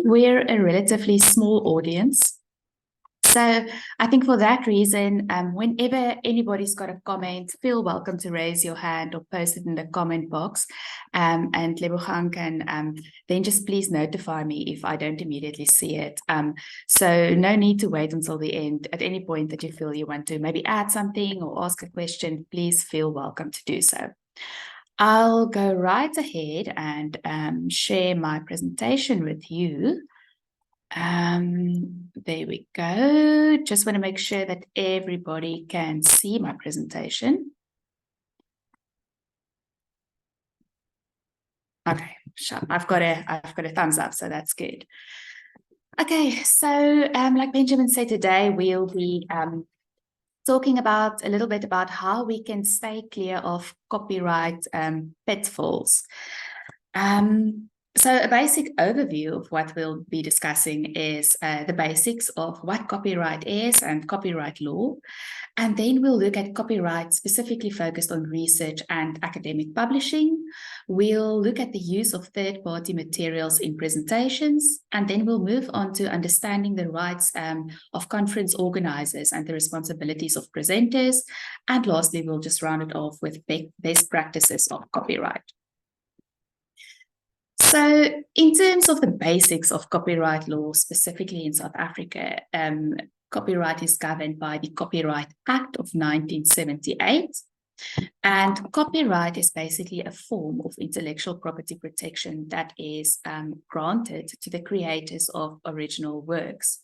we're a relatively small audience. So I think for that reason, whenever anybody's got a comment, feel welcome to raise your hand or post it in the comment box. And Lebogang can then just please notify me if I don't immediately see it. So no need to wait until the end. At any point that you feel you want to maybe add something or ask a question, please feel welcome to do so. I'll go right ahead and share my presentation with you. There we go. Just want to make sure that everybody can see my presentation. Okay, sure. I've got a thumbs up, so that's good. Okay, so like Benjamin said, today we'll be talking a little bit about how we can stay clear of copyright pitfalls. So a basic overview of what we'll be discussing is the basics of what copyright is and copyright law. And then we'll look at copyright specifically focused on research and academic publishing. We'll look at the use of third-party materials in presentations, and then we'll move on to understanding the rights of conference organizers and the responsibilities of presenters. And lastly, we'll just round it off with best practices of copyright. So in terms of the basics of copyright law, specifically in South Africa, copyright is governed by the Copyright Act of 1978. And copyright is basically a form of intellectual property protection that is granted to the creators of original works.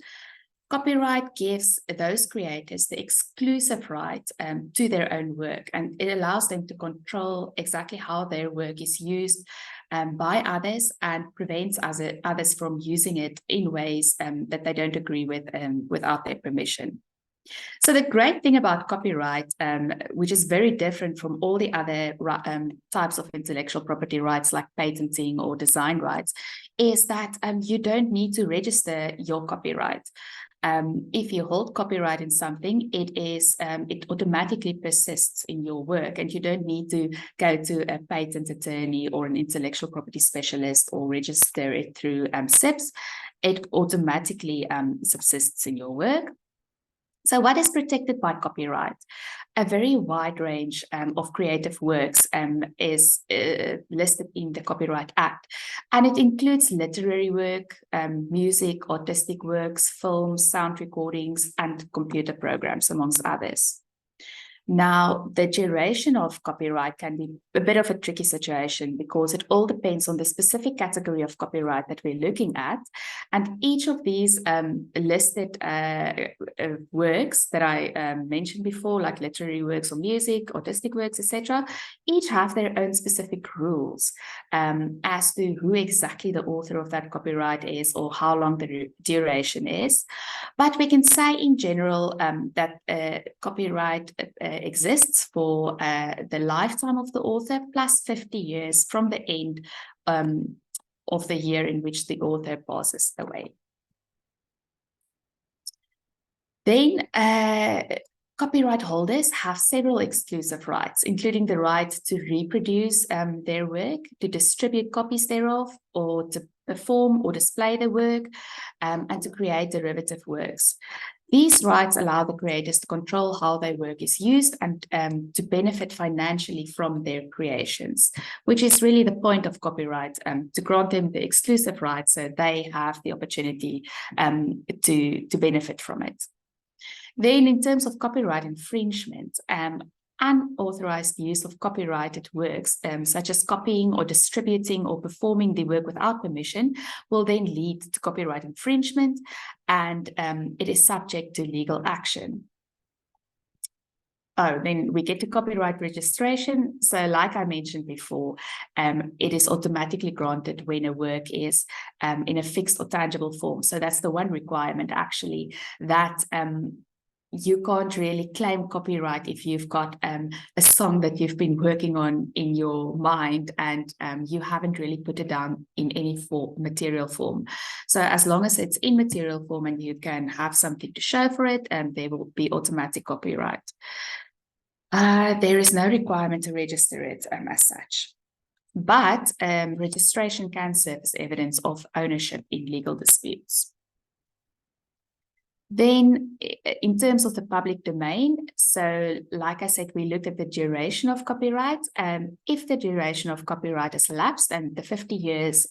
Copyright gives those creators the exclusive right to their own work, and it allows them to control exactly how their work is used by others and prevents others from using it in ways that they don't agree with without their permission. So the great thing about copyright, which is very different from all the other types of intellectual property rights like patenting or design rights, is that you don't need to register your copyright. If you hold copyright in something, it automatically persists in your work, and you don't need to go to a patent attorney or an intellectual property specialist or register it through SIPs. It automatically subsists in your work. So what is protected by copyright? A very wide range of creative works is listed in the Copyright Act, and it includes literary work, music, artistic works, films, sound recordings, and computer programs, amongst others. Now, the duration of copyright can be a bit of a tricky situation because it all depends on the specific category of copyright that we're looking at. And each of these listed works that I mentioned before, like literary works or music, artistic works, etc., each have their own specific rules as to who exactly the author of that copyright is or how long the duration is. But we can say in general that copyright exists for the lifetime of the author plus 50 years from the end of the year in which the author passes away. Then copyright holders have several exclusive rights, including the right to reproduce their work, to distribute copies thereof, or to perform or display the work, and to create derivative works. These rights allow the creators to control how their work is used and to benefit financially from their creations, which is really the point of copyright, to grant them the exclusive rights so they have the opportunity to benefit from it. Then in terms of copyright infringement, unauthorized use of copyrighted works, such as copying or distributing or performing the work without permission, will then lead to copyright infringement, and it is subject to legal action. Oh, then we get to copyright registration. So like I mentioned before, it is automatically granted when a work is in a fixed or tangible form. So that's the one requirement, actually, that you can't really claim copyright if you've got a song that you've been working on in your mind and you haven't really put it down in any material form. So as long as it's in material form and you can have something to show for it, there will be automatic copyright. There is no requirement to register it as such. but registration can serve as evidence of ownership in legal disputes. Then in terms of the public domain, so like I said, we looked at the duration of copyright. If the duration of copyright has elapsed and the 50 years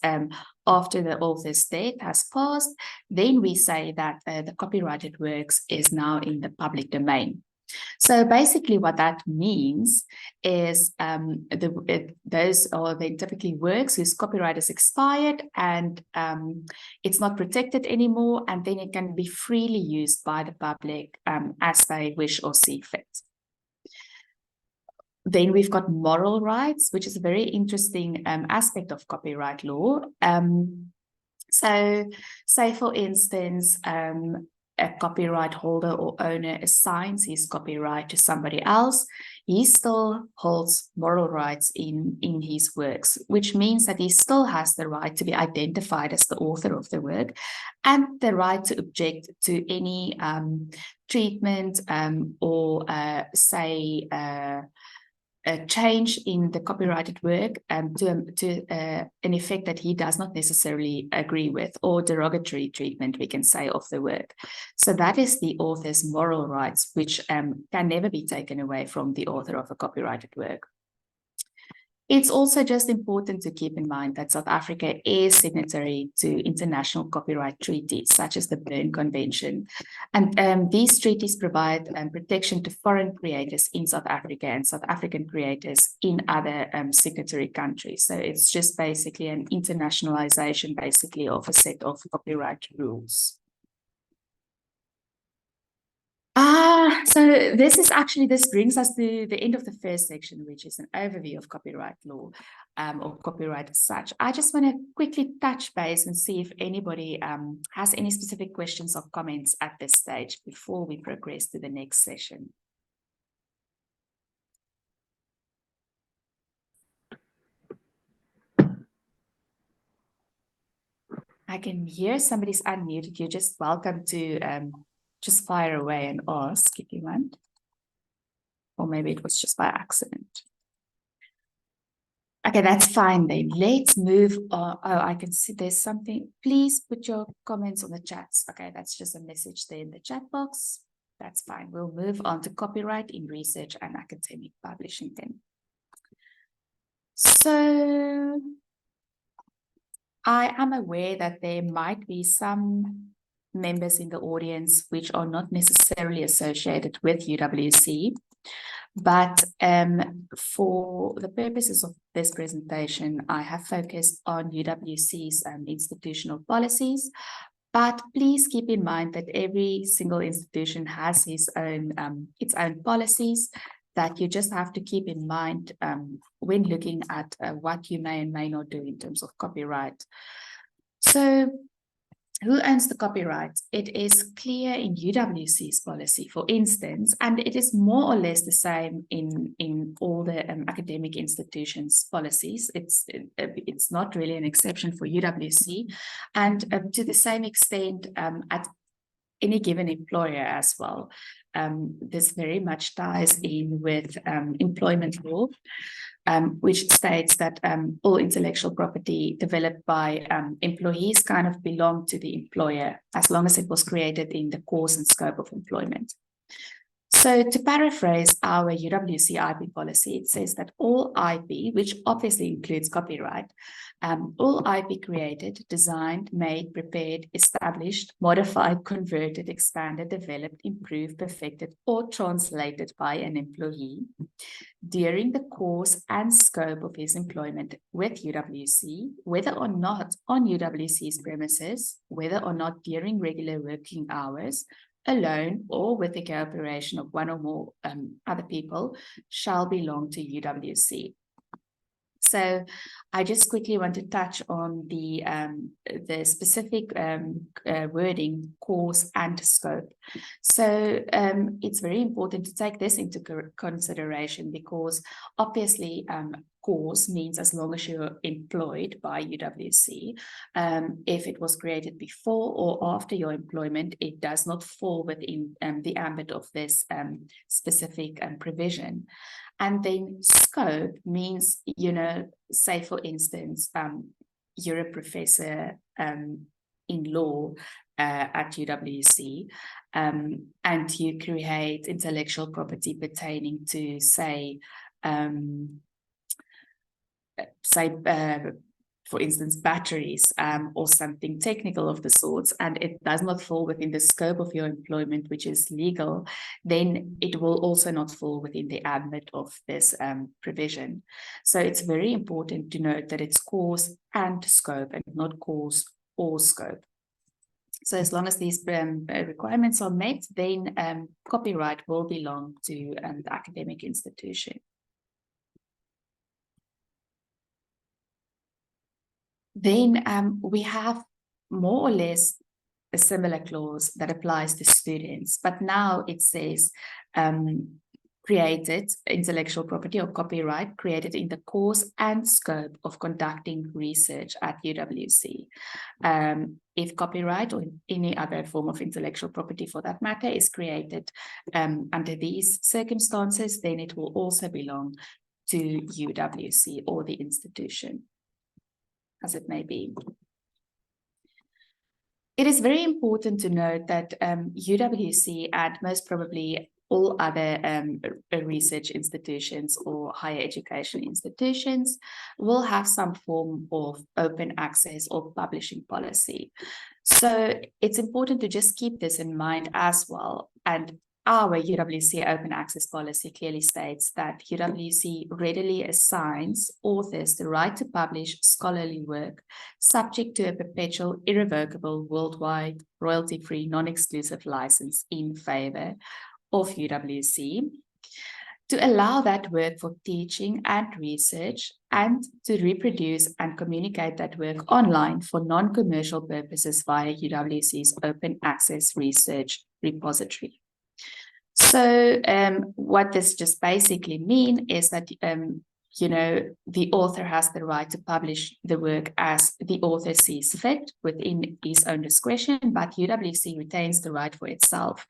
after the author's death has passed, then we say that the copyrighted works is now in the public domain. So basically what that means is those are then typically works whose copyright is expired and it's not protected anymore, and then it can be freely used by the public as they wish or see fit. Then we've got moral rights, which is a very interesting aspect of copyright law. So say, for instance, a copyright holder or owner assigns his copyright to somebody else, he still holds moral rights in his works, which means that he still has the right to be identified as the author of the work and the right to object to any treatment or say a change in the copyrighted work to an effect that he does not necessarily agree with, or derogatory treatment, we can say, of the work. So that is the author's moral rights, which can never be taken away from the author of a copyrighted work. It's also just important to keep in mind that South Africa is signatory to international copyright treaties, such as the Berne Convention. And these treaties provide protection to foreign creators in South Africa and South African creators in other signatory countries. So it's just basically an internationalization, basically, of a set of copyright rules. So this brings us to the end of the first section, which is an overview of copyright law or copyright as such. I just want to quickly touch base and see if anybody has any specific questions or comments at this stage before we progress to the next session. I can hear somebody's unmuted. You're just welcome to just fire away and ask if you want. Or maybe it was just by accident. Okay, that's fine then. Let's move on. Oh, I can see there's something. Please put your comments on the chats. Okay, that's just a message there in the chat box. That's fine. We'll move on to copyright in research and academic publishing then. So I am aware that there might be some members in the audience which are not necessarily associated with UWC, but for the purposes of this presentation, I have focused on UWC's institutional policies. But please keep in mind that every single institution has its own policies that you just have to keep in mind when looking at what you may and may not do in terms of copyright. So who owns the copyright? It is clear in UWC's policy, for instance, and it is more or less the same in all the academic institutions' policies. It's not really an exception for UWC, and to the same extent at any given employer as well. This very much ties in with employment law, which states that all intellectual property developed by employees kind of belong to the employer as long as it was created in the course and scope of employment. So to paraphrase our UWC IP policy, it says that all IP, which obviously includes copyright, all IP created, designed, made, prepared, established, modified, converted, expanded, developed, improved, perfected, or translated by an employee during the course and scope of his employment with UWC, whether or not on UWC's premises, whether or not during regular working hours, alone or with the cooperation of one or more other people, shall belong to UWC. So I just quickly want to touch on the specific wording, course and scope. So it's very important to take this into consideration because obviously course means as long as you're employed by UWC. If it was created before or after your employment, it does not fall within the ambit of this specific provision. And then scope means, you know, say for instance, you're a professor in law at UWC, and you create intellectual property pertaining to, say, for instance, batteries or something technical of the sorts, and it does not fall within the scope of your employment, which is legal, then it will also not fall within the ambit of this provision. So it's very important to note that it's course and scope and not course or scope. So as long as these requirements are met, then copyright will belong to the academic institution. Then we have more or less a similar clause that applies to students, but now it says created intellectual property or copyright created in the course and scope of conducting research at UWC. If copyright or any other form of intellectual property for that matter is created under these circumstances, then it will also belong to UWC or the institution, as it may be. It is very important to note that UWC and most probably all other research institutions or higher education institutions will have some form of open access or publishing policy. So it's important to just keep this in mind as well. And our UWC open access policy clearly states that UWC readily assigns authors the right to publish scholarly work subject to a perpetual, irrevocable, worldwide, royalty-free, non-exclusive license in favor of UWC, to allow that work for teaching and research, and to reproduce and communicate that work online for non-commercial purposes via UWC's open access research repository. So what this just basically means is that, you know, the author has the right to publish the work as the author sees fit within his own discretion, but UWC retains the right for itself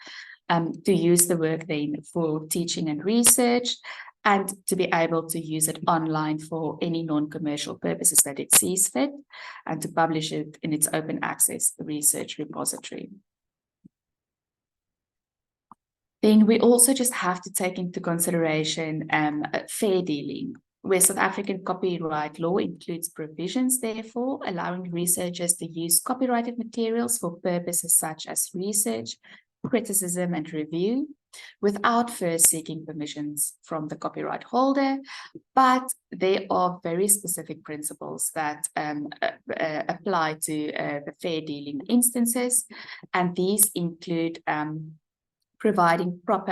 to use the work then for teaching and research, and to be able to use it online for any non-commercial purposes that it sees fit, and to publish it in its open access research repository. Then we also just have to take into consideration fair dealing, where South African copyright law includes provisions, therefore, allowing researchers to use copyrighted materials for purposes such as research, criticism, and review, without first seeking permissions from the copyright holder. But there are very specific principles that apply to the fair dealing instances, and these include providing proper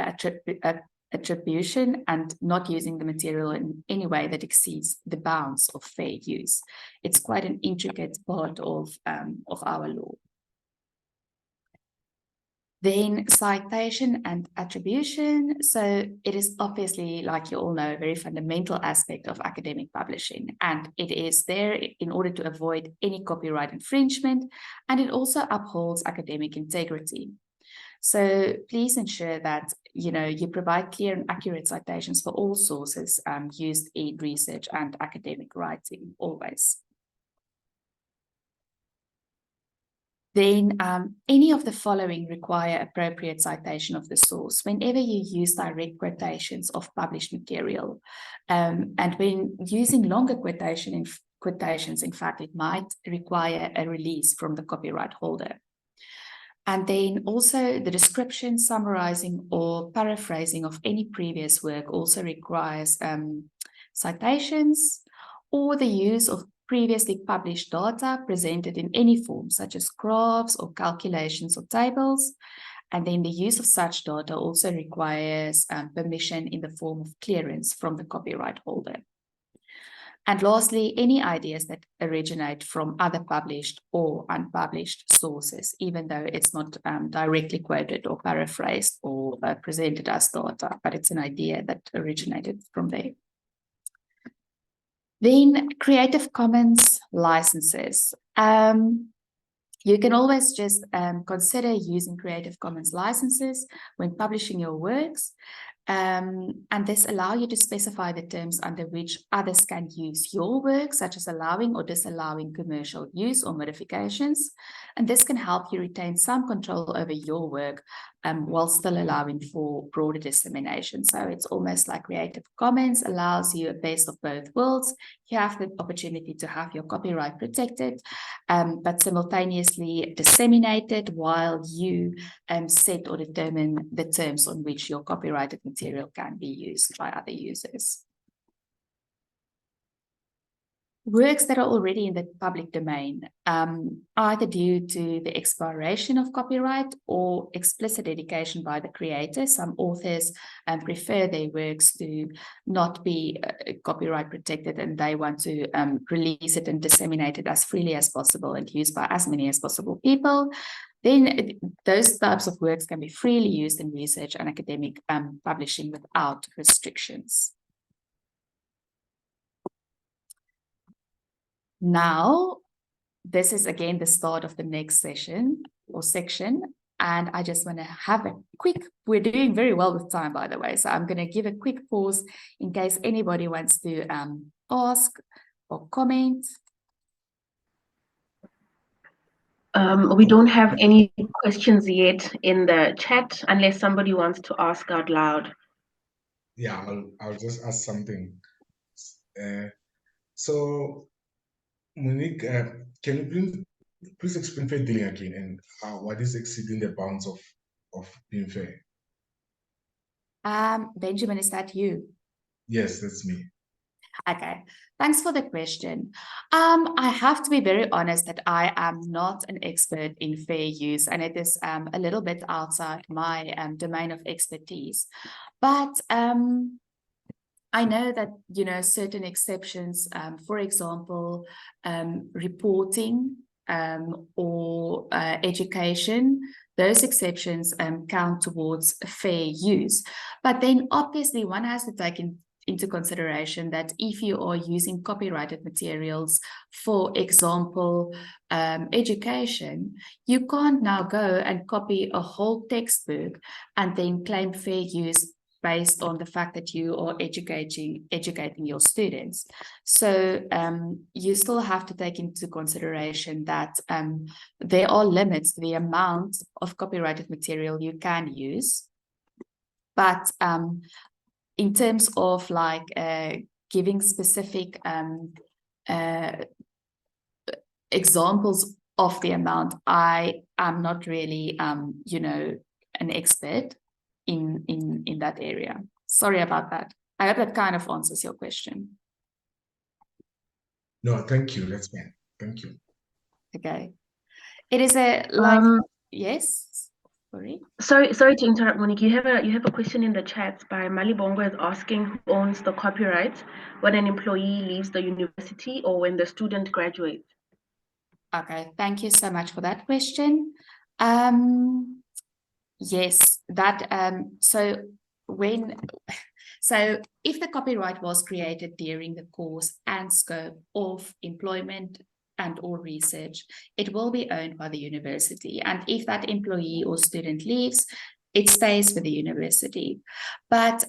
attribution and not using the material in any way that exceeds the bounds of fair use. It's quite an intricate part of our law. Then citation and attribution. So it is obviously, like you all know, a very fundamental aspect of academic publishing, and it is there in order to avoid any copyright infringement, and it also upholds academic integrity. So please ensure that, you know, you provide clear and accurate citations for all sources used in research and academic writing, always. Then any of the following require appropriate citation of the source whenever you use direct quotations of published material. And when using longer quotations, in fact, it might require a release from the copyright holder. And then also the description, summarizing, or paraphrasing of any previous work also requires citations, or the use of previously published data presented in any form, such as graphs or calculations or tables. And then the use of such data also requires permission in the form of clearance from the copyright holder. And lastly, any ideas that originate from other published or unpublished sources, even though it's not directly quoted or paraphrased or presented as data, but it's an idea that originated from there. Then Creative Commons licenses. You can always just consider using Creative Commons licenses when publishing your works. And this allows you to specify the terms under which others can use your work, such as allowing or disallowing commercial use or modifications. And this can help you retain some control over your work while still allowing for broader dissemination. So it's almost like Creative Commons allows you a best of both worlds. You have the opportunity to have your copyright protected, but simultaneously disseminated while you set or determine the terms on which your copyrighted material can be used by other users. Works that are already in the public domain, either due to the expiration of copyright or explicit dedication by the creator. Some authors prefer their works to not be copyright protected, and they want to release it and disseminate it as freely as possible and used by as many as possible people. Then those types of works can be freely used in research and academic publishing without restrictions. Now, this is again the start of the next session or section, and I just want to have a quick, we're doing very well with time, by the way, so I'm going to give a quick pause in case anybody wants to ask or comment. We don't have any questions yet in the chat unless somebody wants to ask out loud. Yeah, I'll just ask something. So, Monique, can you please explain fair dealing again and what is exceeding the bounds of being fair? Benjamin, is that you? Yes, that's me. Okay, thanks for the question. I have to be very honest that I am not an expert in fair use, and it is a little bit outside my domain of expertise. But I know that, you know, certain exceptions, for example, reporting or education, those exceptions count towards fair use. But then obviously one has to take into consideration that if you are using copyrighted materials, for example, education, you can't now go and copy a whole textbook and then claim fair use based on the fact that you are educating your students. So you still have to take into consideration that there are limits to the amount of copyrighted material you can use. But in terms of like giving specific examples of the amount, I am not really, you know, an expert in that area. Sorry about that. I hope that kind of answers your question. No, thank you. That's fine. Thank you. Okay. It is a yes. Sorry. Sorry to interrupt, Monique. You have a question in the chat by Malibongo is asking who owns the copyright when an employee leaves the university or when the student graduates. Okay, thank you so much for that question. Yes, that so if the copyright was created during the course and scope of employment and or research, it will be owned by the university. And if that employee or student leaves, it stays with the university. But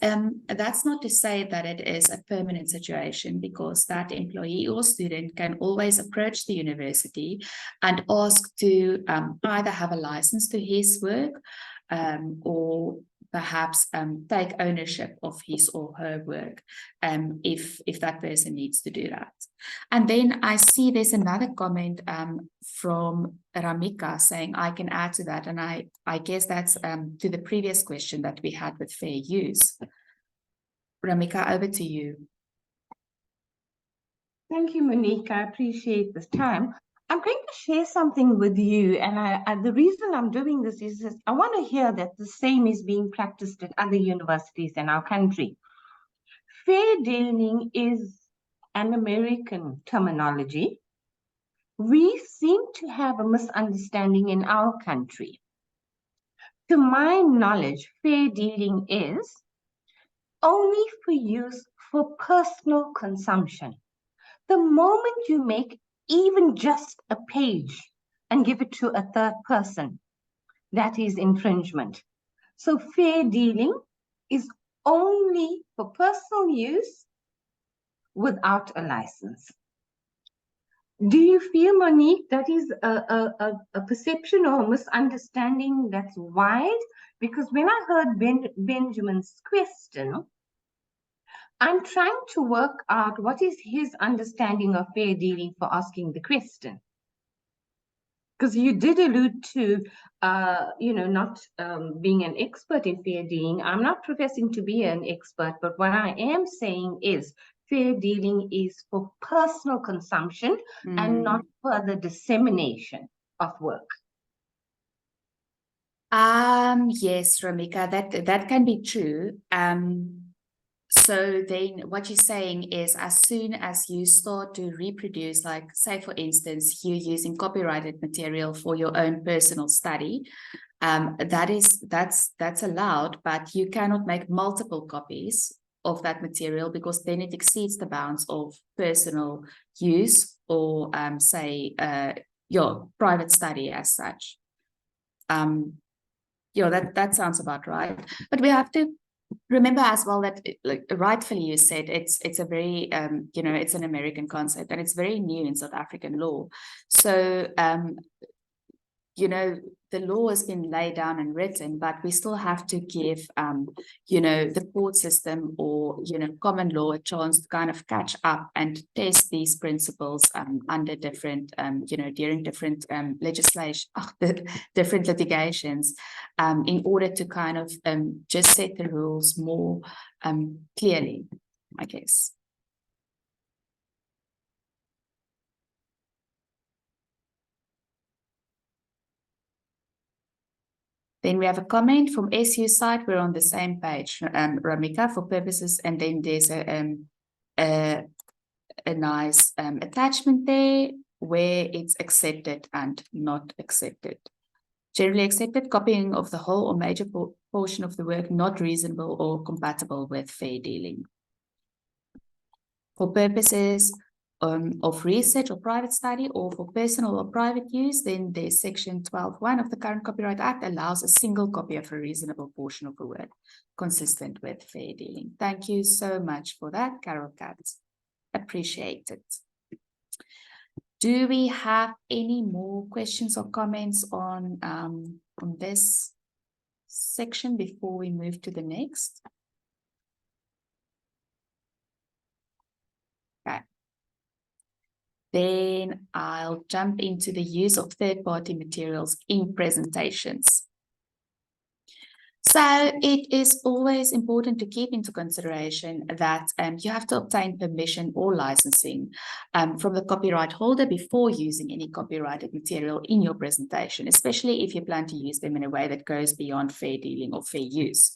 that's not to say that it is a permanent situation, because that employee or student can always approach the university and ask to either have a license to his work or perhaps take ownership of his or her work if that person needs to do that. And then I see there's another comment from Ramika saying I can add to that, and I guess that's to the previous question that we had with fair use. Ramika, over to you. Thank you, Monique. I appreciate this time. I'm going to share something with you, and the reason I'm doing this is I want to hear that the same is being practiced at other universities in our country. Fair dealing is an American terminology. We seem to have a misunderstanding in our country. To my knowledge, fair dealing is only for use for personal consumption. The moment you make even just a page and give it to a third person, that is infringement. So fair dealing is only for personal use without a license. Do you feel, Monique, that is a perception or a misunderstanding that's wide? Because when I heard Benjamin's question, I'm trying to work out what is his understanding of fair dealing for asking the question. Because you did allude to, not being an expert in fair dealing. I'm not professing to be an expert, but what I am saying is fair dealing is for personal consumption and not for the dissemination of work. Yes, Ramika, that can be true. So then what you're saying is as soon as you start to reproduce, like say for instance, you're using copyrighted material for your own personal study, that's allowed, but you cannot make multiple copies of that material because then it exceeds the bounds of personal use or say your private study as such. That sounds about right. But we have to remember as well that, like rightfully you said, it's a very it's an American concept and it's very new in South African law. So the law has been laid down and written, but we still have to give the court system or common law a chance to kind of catch up and test these principles under different during different legislation, different litigations, in order to kind of just set the rules more clearly, I guess. Then we have a comment from SU side. We're on the same page, Ramika, for purposes. And then there's a nice attachment there where it's accepted and not accepted. Generally accepted, copying of the whole or major portion of the work not reasonable or compatible with fair dealing. For purposes of research or private study or for personal or private use, then there's section 12.1 of the current Copyright Act allows a single copy of a reasonable portion of a work consistent with fair dealing. Thank you so much for that, Carol Katz. Appreciate it. Do we have any more questions or comments on this section before we move to the next? Okay. Then I'll jump into the use of third-party materials in presentations. So it is always important to keep into consideration that you have to obtain permission or licensing from the copyright holder before using any copyrighted material in your presentation, especially if you plan to use them in a way that goes beyond fair dealing or fair use.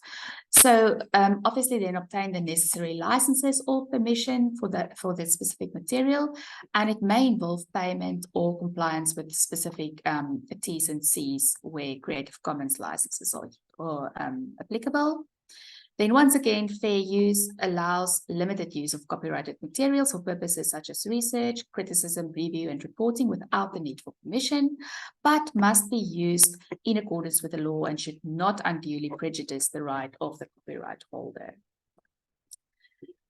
So obviously then obtain the necessary licenses or permission for the specific material, and it may involve payment or compliance with specific T's and C's where Creative Commons licenses are applicable. Then once again, fair use allows limited use of copyrighted materials for purposes such as research, criticism, review, and reporting without the need for permission, but must be used in accordance with the law and should not unduly prejudice the right of the copyright holder.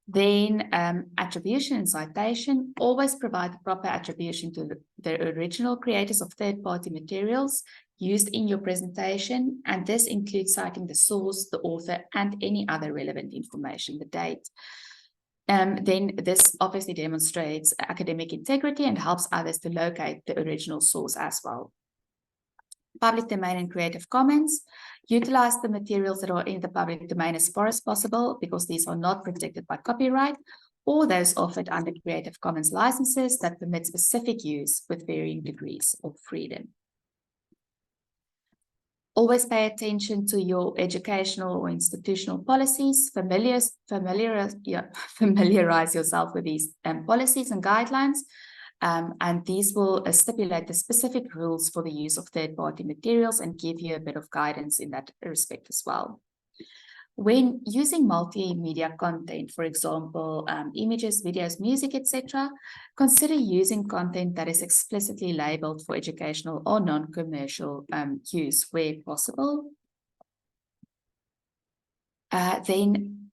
Then attribution and citation, always provide the proper attribution to the original creators of third-party materials used in your presentation, and this includes citing the source, the author, and any other relevant information, the date. Then this obviously demonstrates academic integrity and helps others to locate the original source as well. Public domain and Creative Commons, utilize the materials that are in the public domain as far as possible because these are not protected by copyright, or those offered under Creative Commons licenses that permit specific use with varying degrees of freedom. Always pay attention to your educational or institutional policies. Familiarize yourself with these policies and guidelines. And these will stipulate the specific rules for the use of third-party materials and give you a bit of guidance in that respect as well. When using multimedia content, for example, images, videos, music, etc., consider using content that is explicitly labeled for educational or non-commercial use where possible. Then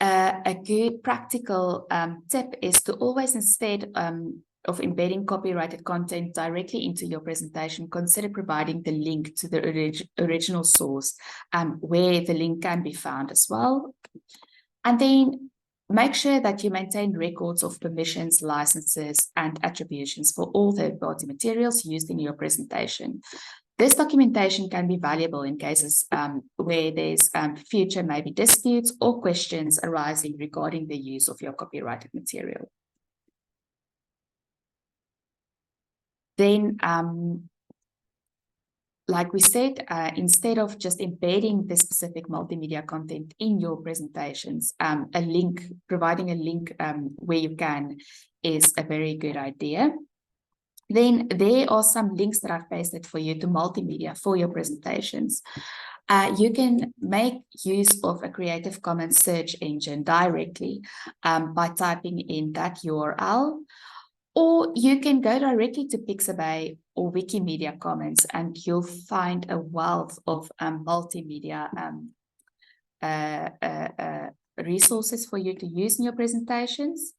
A good practical tip is to always, instead of embedding copyrighted content directly into your presentation, consider providing the link to the original source where the link can be found as well. And then make sure that you maintain records of permissions, licenses, and attributions for all third-party materials used in your presentation. This documentation can be valuable in cases where there's future maybe disputes or questions arising regarding the use of your copyrighted material. Then, like we said, instead of just embedding the specific multimedia content in your presentations, providing a link where you can is a very good idea. Then there are some links that I've pasted for you to multimedia for your presentations. You can make use of a Creative Commons search engine directly by typing in that URL, or you can go directly to Pixabay or Wikimedia Commons and you'll find a wealth of multimedia resources for you to use in your presentations.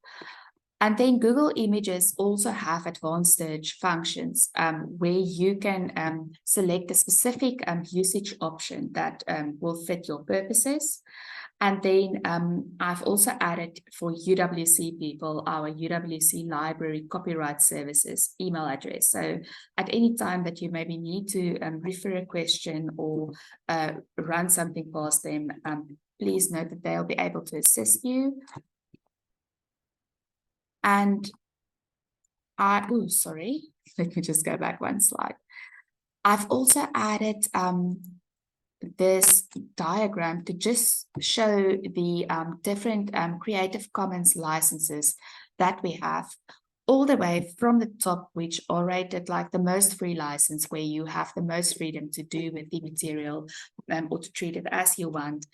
And then Google Images also have advanced search functions where you can select a specific usage option that will fit your purposes. And then I've also added for UWC people, our UWC Library Copyright Services email address. So at any time that you maybe need to refer a question or run something past them, please note that they'll be able to assist you. And oh, sorry, let me just go back one slide. I've also added this diagram to just show the different Creative Commons licenses that we have, all the way from the top, which are rated like the most free license, where you have the most freedom to do with the material or to treat it as you want,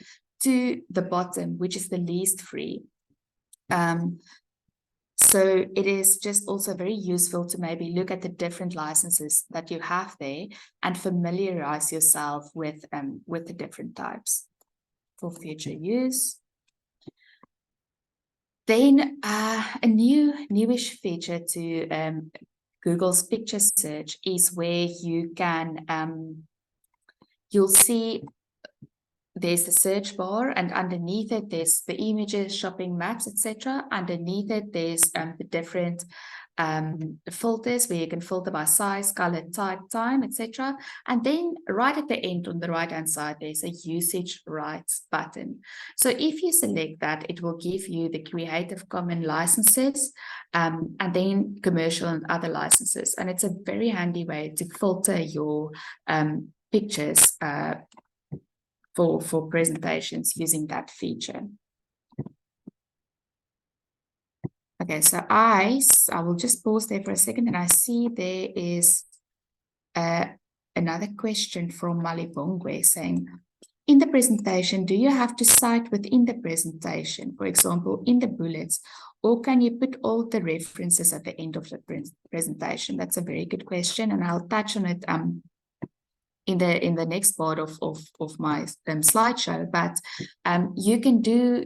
to the bottom, which is the least free. So it is just also very useful to maybe look at the different licenses that you have there and familiarize yourself with the different types for future use. Then a newish feature to Google's picture search is where you can, you'll see there's the search bar, and underneath it there's the images, shopping, maps, etc. Underneath it there's the different filters where you can filter by size, color, type, time, etc. And then right at the end on the right hand side there's a usage rights button. So if you select that, it will give you the Creative Commons licenses and then commercial and other licenses. And it's a very handy way to filter your pictures for presentations using that feature. Okay, so I will just pause there for a second, and I see there is another question from Malibongwe saying, in the presentation, do you have to cite within the presentation, for example, in the bullets, or can you put all the references at the end of the presentation? That's a very good question, and I'll touch on it in the next part of my slideshow. But you can do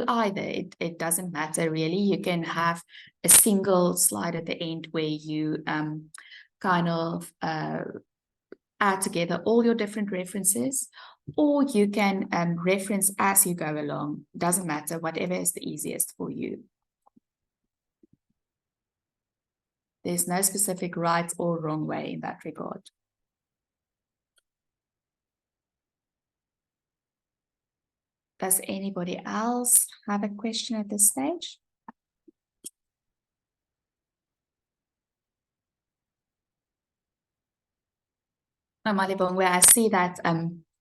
either. It doesn't matter really. You can have a single slide at the end where you kind of add together all your different references, or you can reference as you go along. Doesn't matter, whatever is the easiest for you. There's no specific right or wrong way in that regard. Does anybody else have a question at this stage? Malibongwe, I see that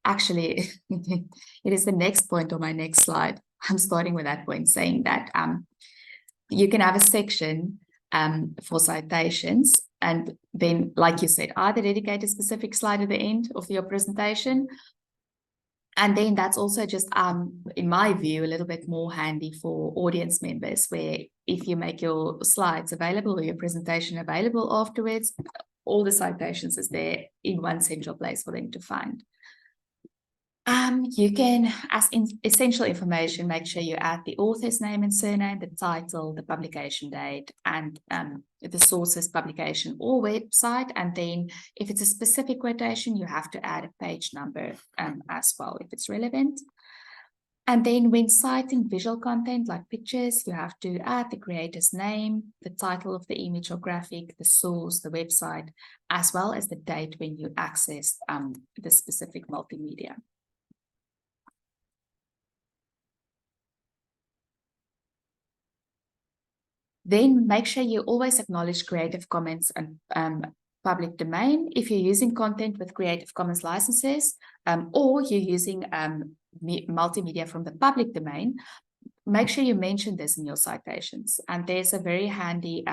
actually it is the next point on my next slide. I'm starting with that point, saying that you can have a section for citations, and then, like you said, either dedicate a specific slide at the end of your presentation. And then that's also just, in my view, a little bit more handy for audience members, where if you make your slides available or your presentation available afterwards, all the citations is there in one central place for them to find. You can, as essential information, make sure you add the author's name and surname, the title, the publication date, and the source's publication or website. And then if it's a specific quotation, you have to add a page number as well, if it's relevant. And then when citing visual content like pictures, you have to add the creator's name, the title of the image or graphic, the source, the website, as well as the date when you accessed the specific multimedia. Then make sure you always acknowledge Creative Commons and public domain. If you're using content with Creative Commons licenses or you're using multimedia from the public domain, make sure you mention this in your citations. And there's a very handy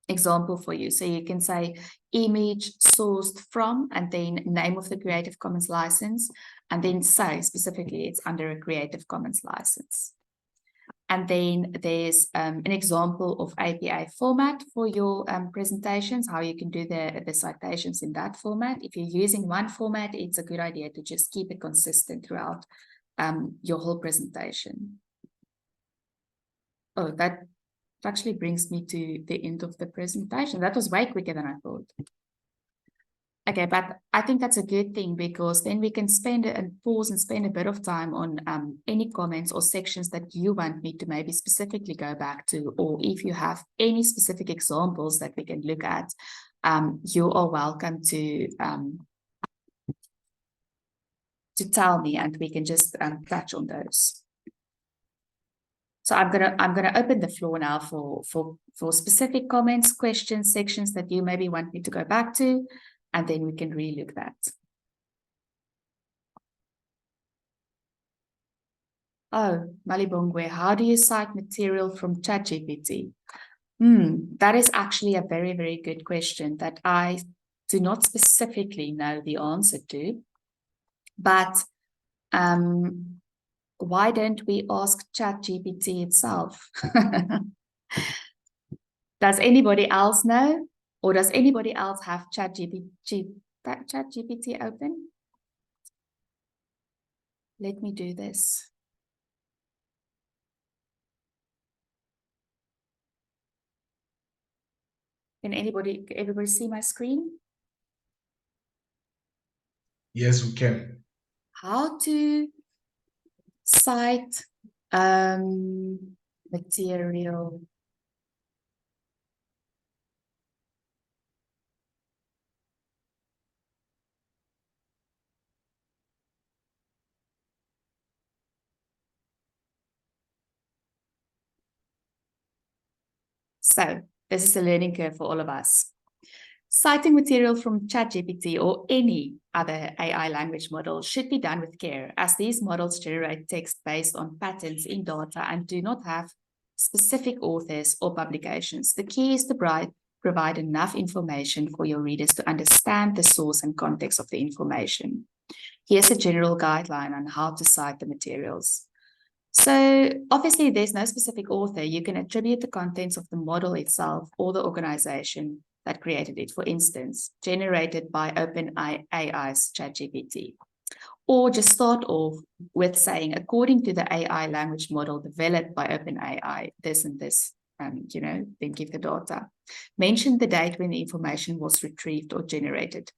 example for you. So you can say image sourced from, and then name of the Creative Commons license, and then say specifically it's under a Creative Commons license. And then there's an example of APA format for your presentations, how you can do the citations in that format. If you're using one format, it's a good idea to just keep it consistent throughout your whole presentation. Oh, that actually brings me to the end of the presentation. That was way quicker than I thought. Okay, but I think that's a good thing, because then we can pause and spend a bit of time on any comments or sections that you want me to maybe specifically go back to, or if you have any specific examples that we can look at, you are welcome to tell me, and we can just touch on those. So I'm gonna open the floor now for specific comments, questions, sections that you maybe want me to go back to, and then we can relook that. Oh, Malibongwe, how do you cite material from ChatGPT? That is actually a very, very good question that I do not specifically know the answer to. But why don't we ask ChatGPT itself? Does anybody else know? Or does anybody else have ChatGPT open? Let me do this. Can everybody see my screen? Yes, we can. How to cite material. So this is a learning curve for all of us. Citing material from ChatGPT or any other AI language model should be done with care, as these models generate text based on patterns in data and do not have specific authors or publications. The key is to provide enough information for your readers to understand the source and context of the information. Here's a general guideline on how to cite the materials. So obviously there's no specific author. You can attribute the contents of the model itself or the organization that created it, for instance, generated by OpenAI's ChatGPT. Or just start off with saying, according to the AI language model developed by OpenAI, this and this, then give the data. Mention the date when the information was retrieved or generated.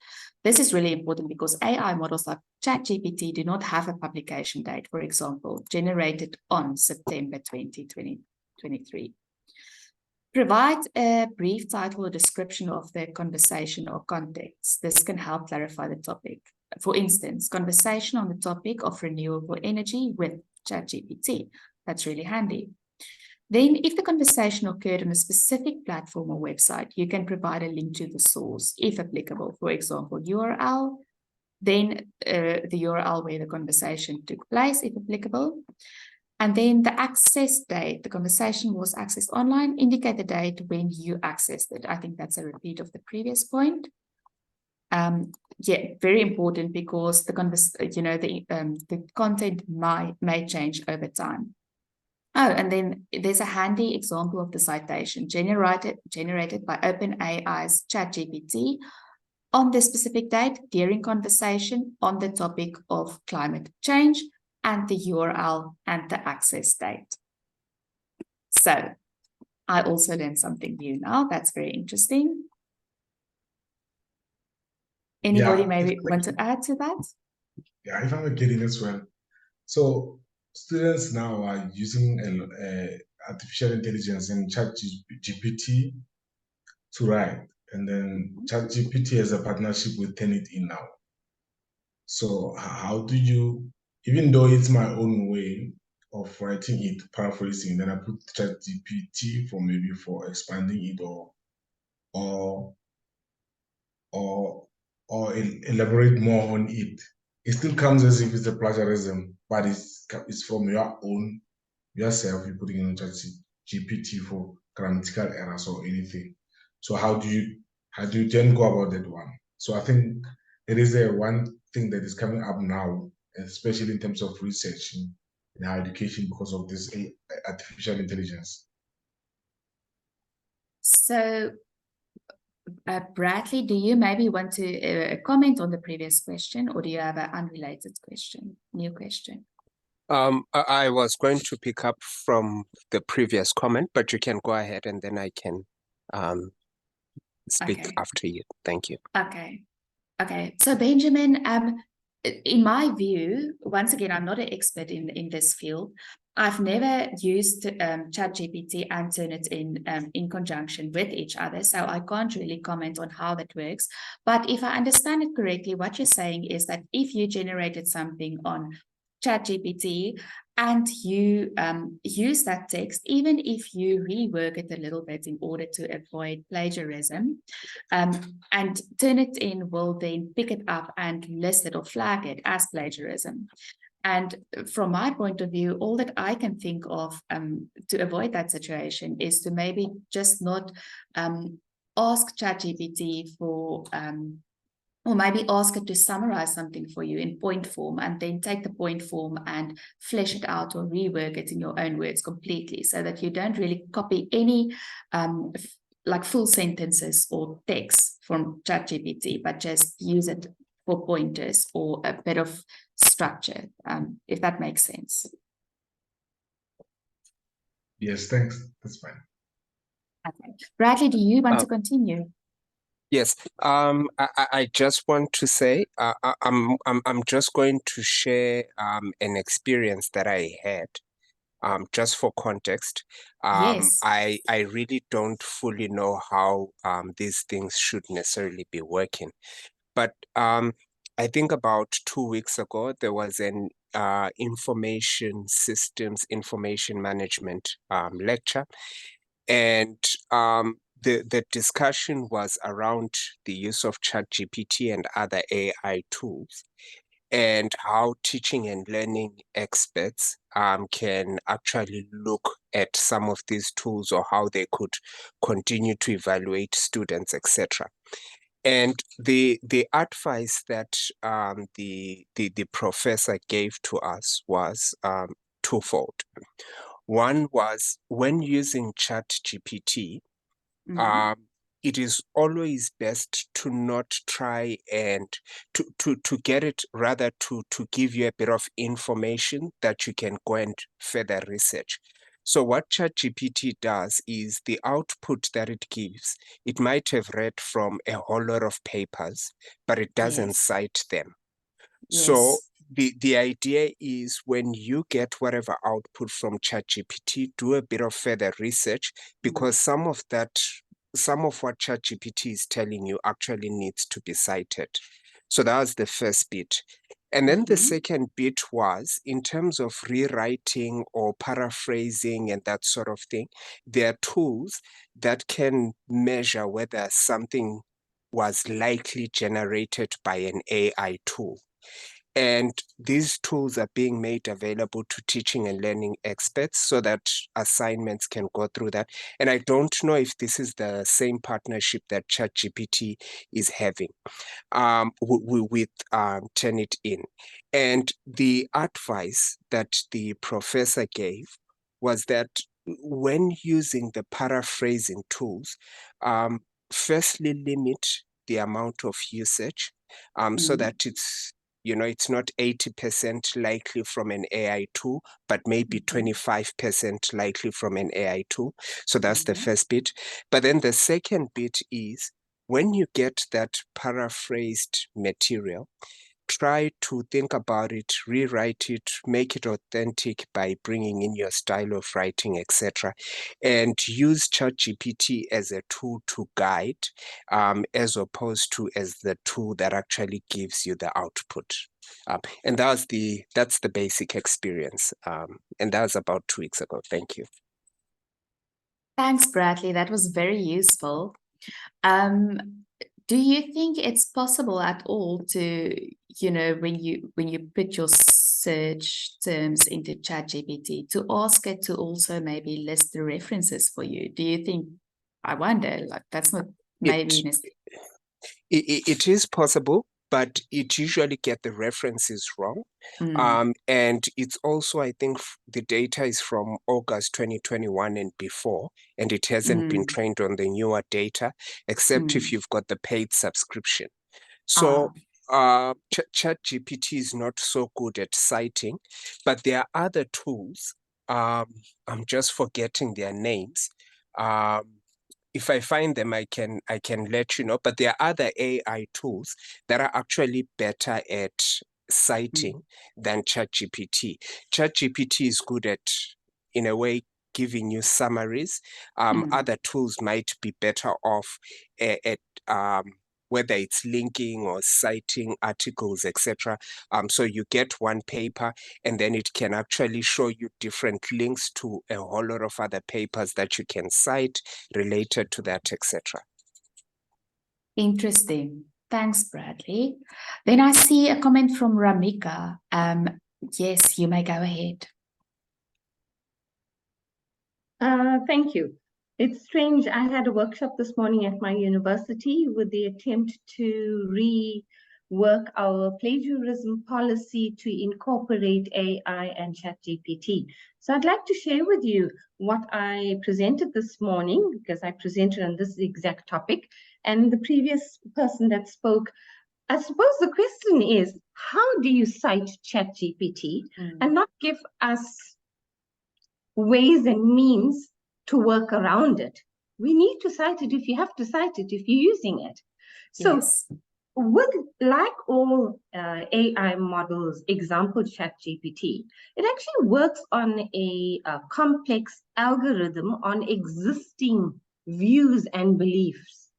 This is really important because AI models like ChatGPT do not have a publication date, for example, generated on September 2023. Provide a brief title or description of the conversation or context. This can help clarify the topic. For instance, conversation on the topic of renewable energy with ChatGPT. That's really handy. Then, if the conversation occurred on a specific platform or website, you can provide a link to the source, if applicable. For example, URL, then the URL where the conversation took place, if applicable. And then the access date, the conversation was accessed online, indicate the date when you accessed it. I think that's a repeat of the previous point. Yeah, very important because the content may change over time. Oh, and then there's a handy example of the citation generated by OpenAI's ChatGPT on the specific date during conversation on the topic of climate change, and the URL and the access date. So I also learned something new now. That's very interesting. Anybody Yeah, maybe want to add to that? yeah, if I'm getting as well. So students now are using artificial intelligence and ChatGPT to write, and then ChatGPT has a partnership with Turnitin now. So how do you, even though it's my own way of writing it, paraphrasing, then I put ChatGPT for maybe for expanding it or elaborate more on it. It still comes as if it's a plagiarism, but it's from your own yourself. You're putting in ChatGPT for grammatical errors or anything. So how do you then go about that one? So I think it is one thing that is coming up now, especially in terms of research in higher education because of this artificial intelligence. So, Bradley, do you maybe want to comment on the previous question, or do you have an unrelated question, new question? I was going to pick up from the previous comment, but you can go ahead and then I can speak after you. Thank you. Okay. So Benjamin, in my view, once again, I'm not an expert in this field. I've never used ChatGPT and Turnitin in conjunction with each other, so I can't really comment on how that works. But if I understand it correctly, what you're saying is that if you generated something on ChatGPT and you use that text, even if you rework it a little bit in order to avoid plagiarism, and Turnitin will then pick it up and list it or flag it as plagiarism. And from my point of view, all that I can think of to avoid that situation is to maybe just not ask ChatGPT for or maybe ask it to summarize something for you in point form, and then take the point form and flesh it out or rework it in your own words completely, so that you don't really copy any like full sentences or text from ChatGPT, but just use it for pointers or a bit of structure, if that makes sense. Yes, thanks. That's fine. Okay. Bradley, do you want to continue? Yes, I just want to say I'm just going to share an experience that I had. Just for context, Yes. I really don't fully know how these things should necessarily be working, but I think about 2 weeks ago there was an information systems information management lecture, and the discussion was around the use of ChatGPT and other AI tools, and how teaching and learning experts can actually look at some of these tools or how they could continue to evaluate students, etc. And the advice that the professor gave to us was twofold. One was, when using ChatGPT, it is always best to not try and to get it, rather to give you a bit of information that you can go and further research. So what ChatGPT does is, the output that it gives, it might have read from a whole lot of papers, but it doesn't cite them. So the idea is, when you get whatever output from ChatGPT, do a bit of further research, because some of what ChatGPT is telling you actually needs to be cited. So that was the first bit. And then the second bit was, in terms of rewriting or paraphrasing and that sort of thing, there are tools that can measure whether something was likely generated by an AI tool. And these tools are being made available to teaching and learning experts so that assignments can go through that. And I don't know if this is the same partnership that ChatGPT is having with Turnitin. And the advice that the professor gave was that when using the paraphrasing tools, firstly limit the amount of usage, so that it's, it's not 80% likely from an AI tool, but maybe 25% likely from an AI tool. So that's the first bit. But then the second bit is, when you get that paraphrased material, try to think about it, rewrite it, make it authentic by bringing in your style of writing, etc. And use ChatGPT as a tool to guide, as opposed to as the tool that actually gives you the output. And that's the basic experience. And that was about 2 weeks ago. Thank you. Thanks, Bradley. That was very useful. Do you think it's possible at all to, when you put your search terms into ChatGPT, to ask it to also maybe list the references for you? Do you think, I wonder, like, that's not maybe it is possible, but it usually get the references wrong. And it's also, I think the data is from August 2021 and before, and it hasn't been trained on the newer data, except if you've got the paid subscription. So ChatGPT is not so good at citing, but there are other tools. I'm just forgetting their names. If I find them, I can let you know. But there are other AI tools that are actually better at citing than ChatGPT. ChatGPT is good at, in a way, giving you summaries. Other tools might be better off at whether it's linking or citing articles, etc. So you get one paper, and then it can actually show you different links to a whole lot of other papers that you can cite related to that, etc. Interesting. Thanks, Bradley. Then I see a comment from Ramika. Yes, you may go ahead. Thank you. It's strange. I had a workshop this morning at my university with the attempt to rework our plagiarism policy to incorporate AI and ChatGPT. So I'd like to share with you what I presented this morning, because I presented on this exact topic. And the previous person that spoke, I suppose the question is, how do you cite ChatGPT and not give us ways and means to work around it? We need to cite it if you have to cite it, if you're using it. So Yes. Like all AI models, example ChatGPT, it actually works on a complex algorithm on existing views and beliefs.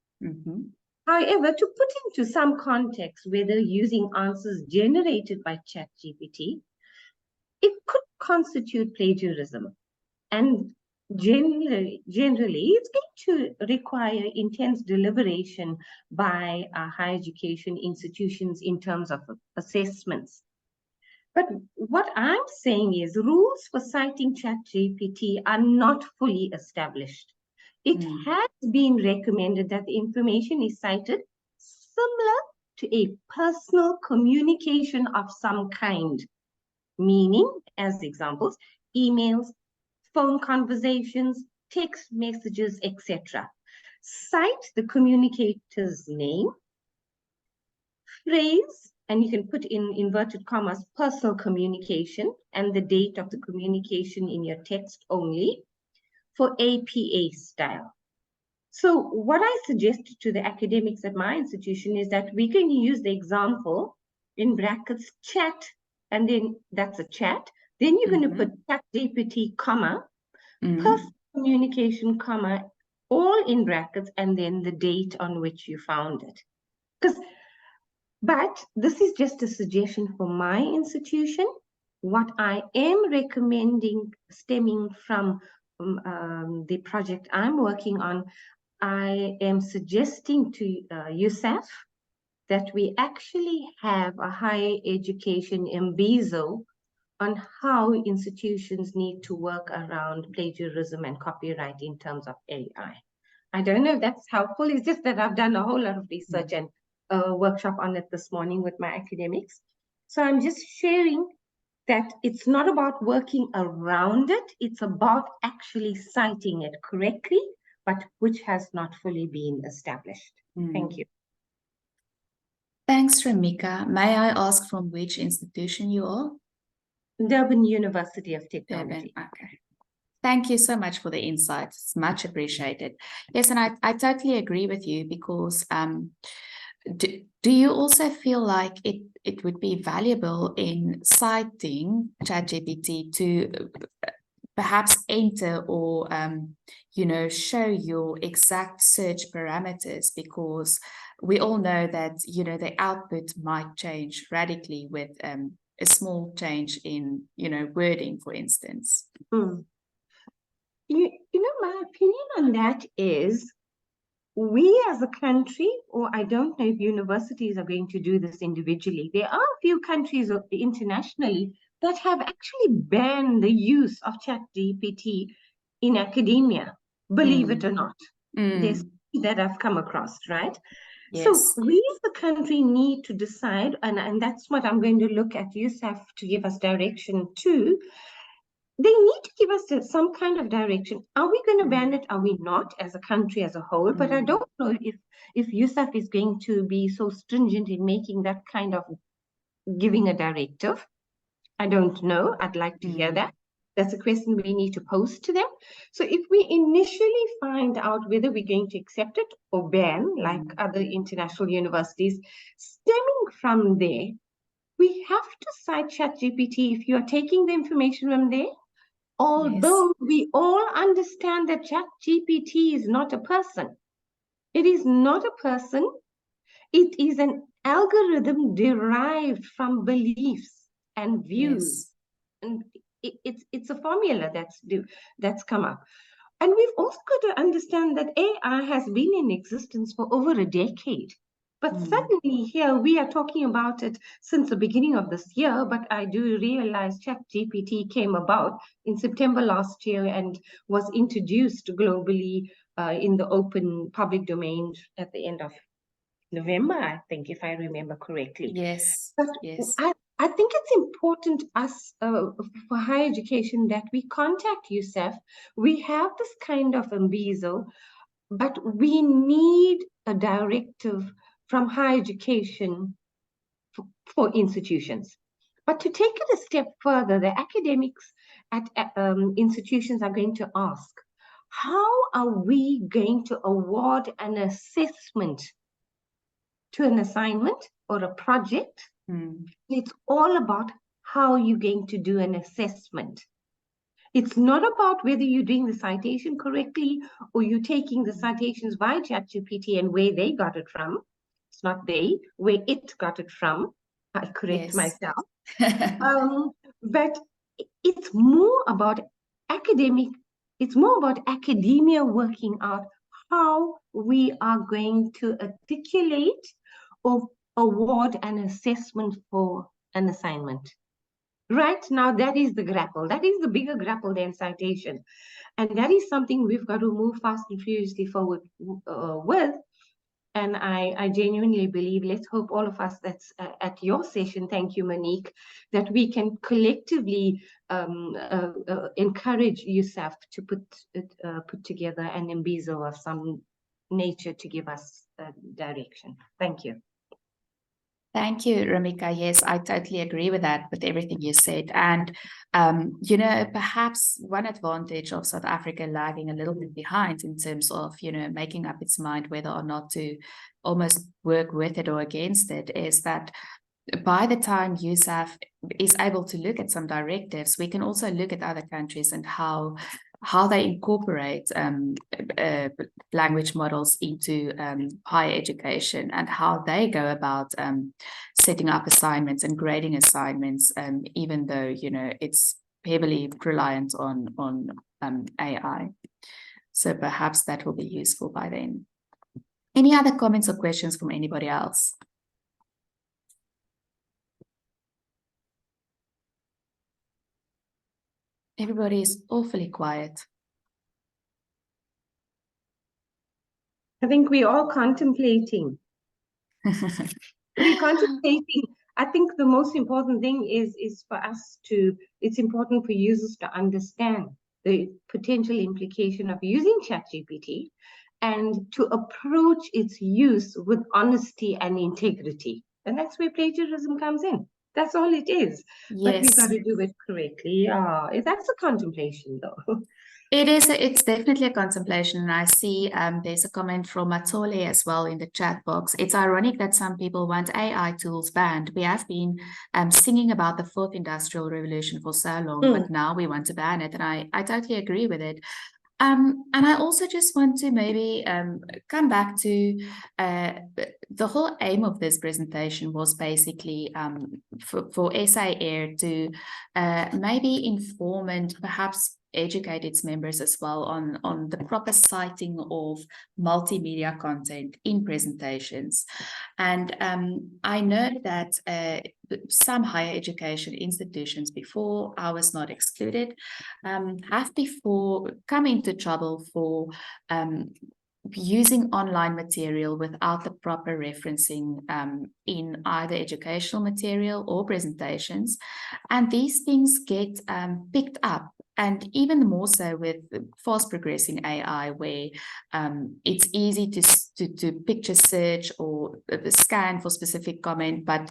However, to put into some context, whether using answers generated by ChatGPT, it could constitute plagiarism. And generally, it's going to require intense deliberation by higher education institutions in terms of assessments. But what I'm saying is rules for citing ChatGPT are not fully established. It has been recommended that the information is cited similar to a personal communication of some kind, meaning, as examples, emails, phone conversations, text messages, etc. Cite the communicator's name, phrase, and you can put in inverted commas, personal communication, and the date of the communication in your text only for APA style. So what I suggested to the academics at my institution is that we're going to use the example in brackets chat, and then that's a chat. Then you're going to put ChatGPT, comma, personal communication, comma, all in brackets, and then the date on which you found it. But this is just a suggestion for my institution. What I am recommending, stemming from the project I'm working on, I am suggesting to USAF that we actually have a higher education MBISO on how institutions need to work around plagiarism and copyright in terms of AI. I don't know if that's helpful. It's just that I've done a whole lot of research and a workshop on it this morning with my academics. So I'm just sharing that it's not about working around it. It's about actually citing it correctly, but which has not fully been established. Thank you. Thanks, Ramika. May I ask from which institution you are? Durban University of Technology. Durban, okay. Thank you so much for the insights. It's much appreciated. Yes, and I totally agree with you because do you also feel like it would be valuable in citing ChatGPT to perhaps enter or show your exact search parameters, because we all know that the output might change radically with a small change in wording, for instance. My opinion on that is, we as a country, or I don't know if universities are going to do this individually, there are a few countries internationally that have actually banned the use of ChatGPT in academia, believe it or not. There's that I've come across, right? Yes. So we as a country need to decide, and that's what I'm going to look at USAF to give us direction to. They need to give us some kind of direction. Are we going to ban it? Are we not, as a country as a whole? But I don't know if USAF is going to be so stringent in making that kind of giving a directive. I don't know. I'd like to hear that. That's a question we need to pose to them. So if we initially find out whether we're going to accept it or ban, like other international universities, stemming from there, we have to cite ChatGPT if you are taking the information from there. Although we all understand that ChatGPT is not a person. It is not a person. It is an algorithm derived from beliefs and views. And it's a formula that's come up. And we've also got to understand that AI has been in existence for over a decade. But suddenly here we are talking about it since the beginning of this year, but I do realize ChatGPT came about in September last year and was introduced globally in the open public domain at the end of November, I think, if I remember correctly. Yes. But yes. I think it's important for higher education that we contact USAF. We have this kind of embezzle, but we need a directive from higher education for institutions. But to take it a step further, the academics at institutions are going to ask, how are we going to award an assessment to an assignment or a project? It's all about how you're going to do an assessment. It's not about whether you're doing the citation correctly or you're taking the citations by ChatGPT and where they got it from. It's not they, where it got it from. I correct myself. But it's more about academia working out how we are going to articulate or award an assessment for an assignment. Right now, that is the grapple. That is the bigger grapple than citation. And that is something we've got to move fast and furiously forward with. And I genuinely believe, let's hope all of us that's at your session, thank you, Monique, that we can collectively encourage USAF to put together an embezzle of some nature to give us direction. Thank you. Thank you, Ramika. Yes, I totally agree with that, with everything you said. And, perhaps one advantage of South Africa lagging a little bit behind in terms of, making up its mind whether or not to almost work with it or against it is that by the time USAF is able to look at some directives, we can also look at other countries and how they incorporate language models into higher education and how they go about setting up assignments and grading assignments, even though, it's heavily reliant on AI. So perhaps that will be useful by then. Any other comments or questions from anybody else? Everybody is awfully quiet. I think we're all contemplating. We're contemplating. I think the most important thing is for us it's important for users to understand the potential implication of using ChatGPT and to approach its use with honesty and integrity. And that's where plagiarism comes in. That's all it is. But we've Yes. got to do it correctly. Yeah, that's a contemplation, though. It's definitely a contemplation, and I see there's a comment from Matole as well in the chat box. It's ironic that some people want AI tools banned. We have been singing about the fourth industrial revolution for so long, but now we want to ban it, and I totally agree with it. And I also just want to maybe come back to the whole aim of this presentation was basically for SAAIR to maybe inform and perhaps educate its members as well on the proper citing of multimedia content in presentations. And I know that some higher education institutions, before I was not excluded, have before come into trouble for using online material without the proper referencing in either educational material or presentations. And these things get picked up, and even more so with fast progressing AI, where it's easy to picture search or scan for specific comment, but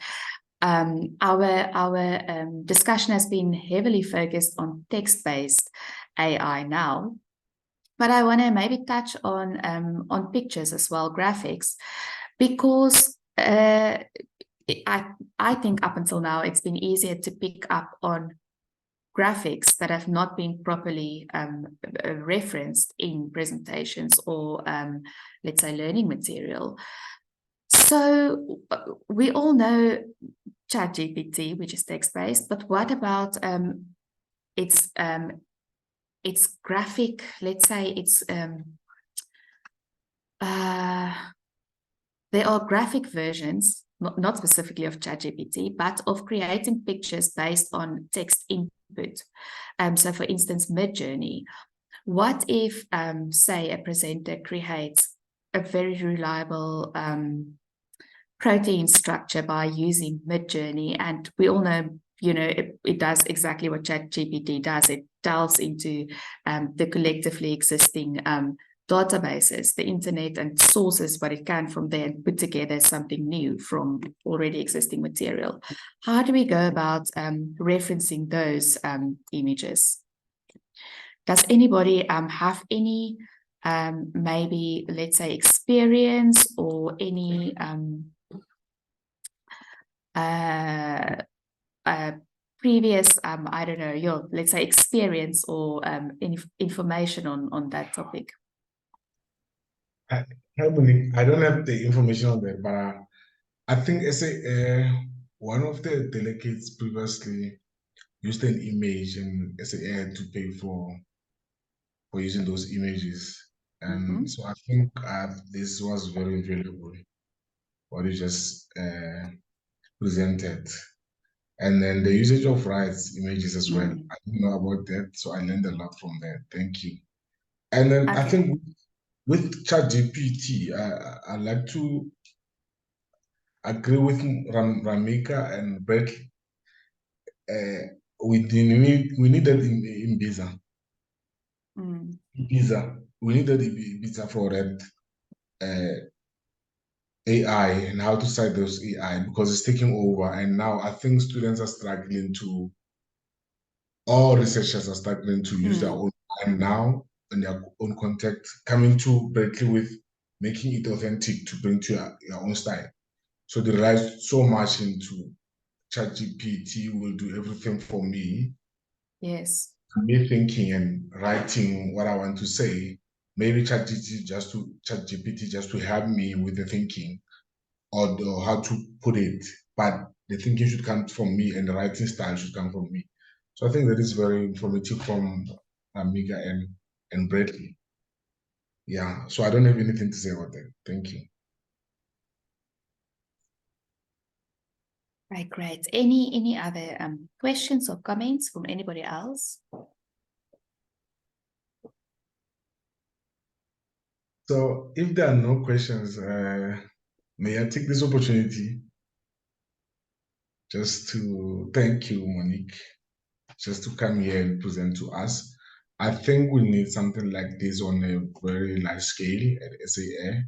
our discussion has been heavily focused on text-based AI now. But I want to maybe touch on pictures as well, graphics, because I think up until now it's been easier to pick up on graphics that have not been properly referenced in presentations or let's say learning material. So we all know ChatGPT, which is text-based, but what about its graphic, let's say it's there are graphic versions, not specifically of ChatGPT, but of creating pictures based on text input. So for instance, Midjourney. What if, say, a presenter creates a very reliable protein structure by using Midjourney, and we all know, you know, it does exactly what ChatGPT does. It delves into the collectively existing databases, the internet, and sources what it can from there and put together something new from already existing material. How do we go about referencing those images? Does anybody have any maybe, let's say, experience or any previous, I don't know, let's say experience or information on that topic? Hi, Monique. I don't have the information on that, but I think one of the delegates previously used an image and SAAIR had to pay for using those images. And so I think this was very valuable, what you just presented. And then the usage of rights images as well. I didn't know about that, so I learned a lot from that. Thank you. And then I think with ChatGPT, I'd like to agree with Ramika and Brett. We need that in Ibiza. Ibiza. We need that in Ibiza for that AI and how to cite those AI, because it's taking over. And now I think students are struggling to, all researchers are struggling to use their own time now and their own contact, coming to Berkeley with making it authentic to bring to your own style. So they rely so much into ChatGPT will do everything for me. Yes. Me thinking and writing what I want to say, maybe ChatGPT just to help me with the thinking or how to put it, but the thinking should come from me and the writing style should come from me. So I think that is very informative from Amiga and Bradley. Yeah, so I don't have anything to say about that. Thank you. Right, great. Any other questions or comments from anybody else? So if there are no questions, may I take this opportunity just to thank you, Monique, just to come here and present to us. I think we need something like this on a very large scale at SAAIR.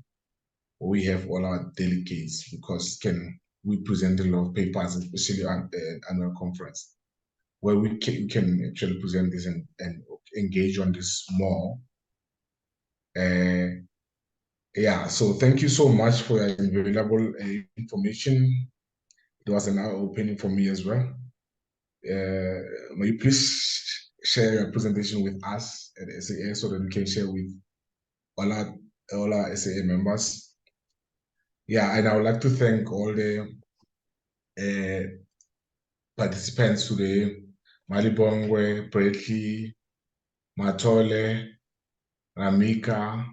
We have all our delegates, because it can we present a lot of papers, especially on the annual conference, where we can actually present this and engage on this more. Yeah, so thank you so much for your available information. It was an eye-opening for me as well. May you please share your presentation with us at SAAIR so that we can share with all our SAAIR members. Yeah, and I would like to thank all the participants today: Malibongwe, Bradley, Matole, Ramika,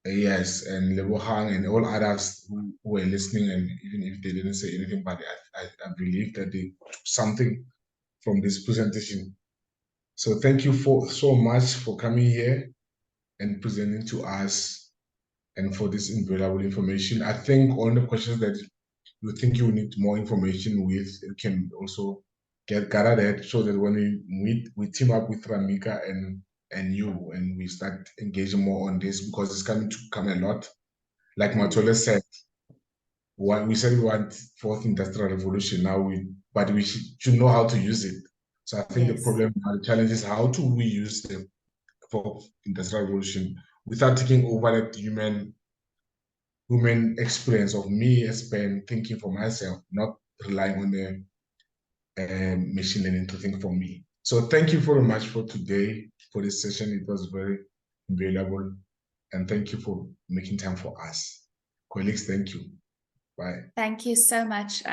yes, and Lebohang, and all others who were listening, and even if they didn't say anything, but I believe that they took something from this presentation. So thank you so much for coming here and presenting to us and for this invaluable information. I think all the questions that you think you need more information with, you can also gather that, so that when we meet, we team up with Ramika and you, and we start engaging more on this, because it's coming to come a lot. Like Matole said, we said we want fourth industrial revolution now, but we should know how to use it. So I think the problem, the challenge is, how do we use the fourth industrial revolution without taking over that human experience of me as Ben thinking for myself, not relying on the machine learning to think for me. So thank you very much for today, for this session. It was very valuable, and thank you for making time for us. Colleagues, thank you. Bye. Thank you so much,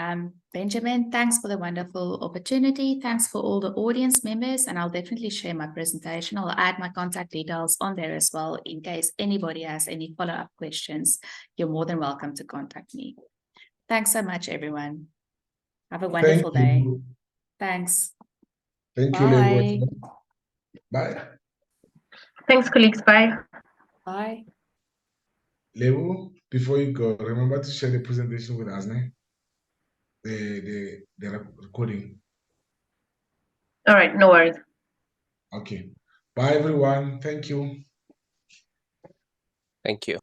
Benjamin. Thanks for the wonderful opportunity. Thanks for all the audience members, and I'll definitely share my presentation. I'll add my contact details on there as well, in case anybody has any follow-up questions. You're more than welcome to contact me. Thanks so much, everyone. Have a wonderful day. Thanks. Thank you, Bye. Lebo. Bye. Thanks, colleagues. Bye. Bye. Lebo, before you go, remember to share the presentation with us, né? The recording. All right, no worries. Okay. Bye, everyone. Thank you. Thank you.